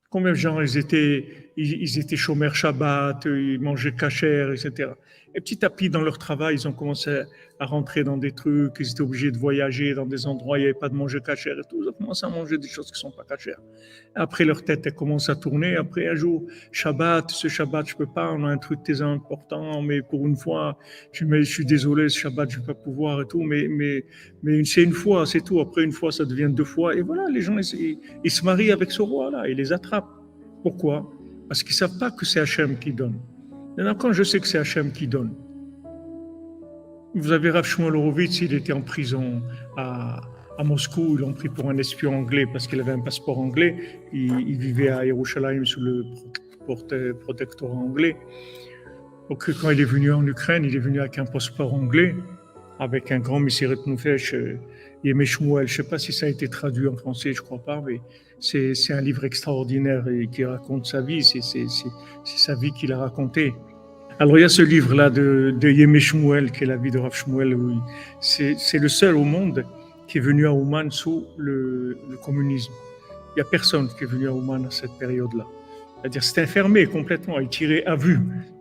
Combien de gens ils étaient chômeurs Shabbat, ils mangeaient kasher, etc. Et petit à petit, dans leur travail, ils ont commencé à rentrer dans des trucs, ils étaient obligés de voyager dans des endroits où il n'y avait pas de manger kasher et tout. Ils ont commencé à manger des choses qui ne sont pas kasher. Après, leur tête, elle commence à tourner. Après, un jour, Shabbat, ce Shabbat, je ne peux pas, on a un truc très important, mais pour une fois, je suis désolé, ce Shabbat, je ne vais pas pouvoir et tout, mais c'est une fois, c'est tout. Après, une fois, ça devient deux fois. Et voilà, les gens, ils se marient avec ce roi-là, ils les attrapent. Pourquoi? Parce qu'ils ne savent pas que c'est Hachem qui donne. Maintenant, quand je sais que c'est Hachem qui donne, vous avez Rav Shmuel Horowitz, il était en prison à Moscou, ils l'ont pris pour un espion anglais parce qu'il avait un passeport anglais. Il vivait à Yerushalayim sous le protectorat anglais. Donc, quand il est venu en Ukraine, il est venu avec un passeport anglais, avec un grand Messiret Nefesh, Yemé Shmuel. Je ne sais pas si ça a été traduit en français, je ne crois pas, mais c'est un livre extraordinaire et qui raconte sa vie, c'est sa vie qu'il a racontée. Alors il y a ce livre-là de Yemé Shmuel, qui est la vie de Rav Shmuel. C'est le seul au monde qui est venu à Ouman sous le communisme. Il n'y a personne qui est venu à Ouman à cette période-là. C'est-à-dire c'était enfermé complètement, il tirait à vue.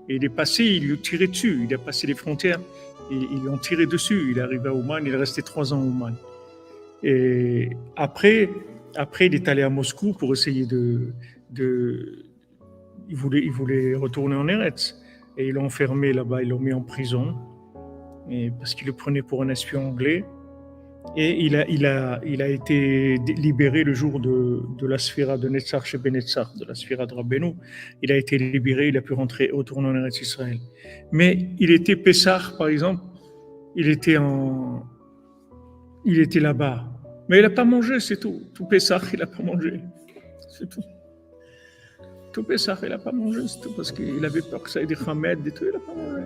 Et il est passé, il lui tirait dessus, il a passé les frontières, et ils lui ont tiré dessus. Il est arrivé à Ouman, il est resté 3 ans à Ouman. Et après, il est allé à Moscou pour essayer il voulait retourner en Eretz. Et ils l'ont enfermé là-bas, ils l'ont mis en prison, parce qu'il le prenait pour un espion anglais. Et il a été libéré le jour de la sphira de Netzach chez Benetzach, de la sphira de Rabbeinu. Il a été libéré, il a pu retourner en Eretz Israël. Mais il était Pessah, par exemple, il était là-bas. Mais il n'a pas mangé, c'est tout. Tout Pessah, il n'a pas mangé. C'est tout. Tout Pessah, il n'a pas mangé, c'est tout, parce qu'il avait peur que ça ait des Hamed et tout, il n'a pas mangé.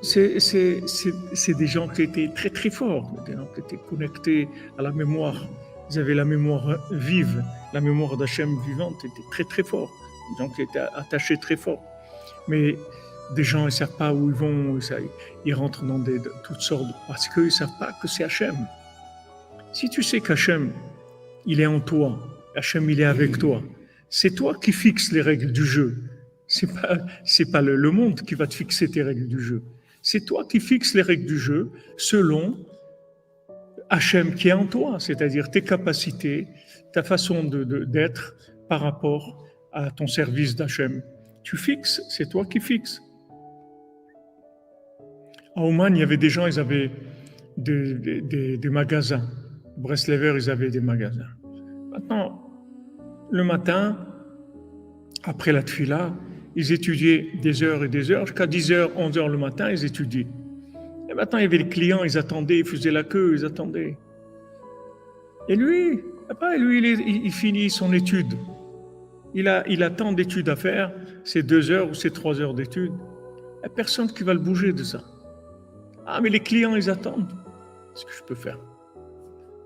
C'est des gens qui étaient très très forts, des gens qui étaient connectés à la mémoire. Ils avaient la mémoire vive, la mémoire d'Hachem vivante était très très forte. Des gens qui étaient attachés très fort. Mais des gens, ils ne savent pas où ils vont, ils rentrent dans toutes sortes, parce qu'ils ne savent pas que c'est Hachem. Si tu sais qu'Hachem, il est en toi, Hachem, il est avec toi, c'est toi qui fixes les règles du jeu. C'est pas le monde qui va te fixer tes règles du jeu. C'est toi qui fixes les règles du jeu selon Hachem qui est en toi, c'est-à-dire tes capacités, ta façon d'être par rapport à ton service d'Hachem. Tu fixes, c'est toi qui fixes. À Oman, il y avait des gens, ils avaient des magasins. Breslever, ils avaient des magasins. Maintenant, le matin, après la tfila, ils étudiaient des heures et des heures, jusqu'à 10h, 11h le matin, ils étudiaient. Et maintenant, il y avait les clients, ils attendaient, ils faisaient la queue, ils attendaient. Et lui, il finit son étude. Il a tant d'études à faire, c'est 2 heures ou c'est 3 heures d'études. Il n'y a personne qui va le bouger de ça. Ah, mais les clients, ils attendent. Qu'est-ce que je peux faire?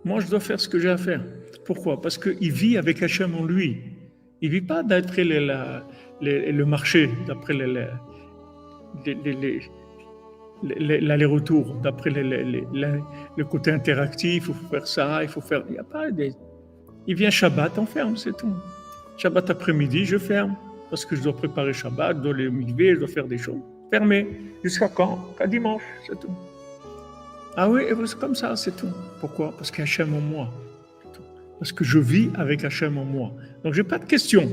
Moi, je dois faire ce que j'ai à faire. Pourquoi? Parce qu'il vit avec Hachem en lui. Il ne vit pas d'après le marché, d'après l'aller-retour, d'après le côté interactif, il faut faire ça, il faut faire... Il n'y a pas Il vient Shabbat, on ferme, c'est tout. Shabbat après-midi, je ferme, parce que je dois préparer Shabbat, je dois les mikveh, je dois faire des choses. Fermé. Jusqu'à quand? Qu'à dimanche, c'est tout. Ah oui, c'est comme ça, c'est tout. Pourquoi? Parce qu'il y a Hachem en moi. Parce que je vis avec Hachem en moi. Donc, je n'ai pas de questions.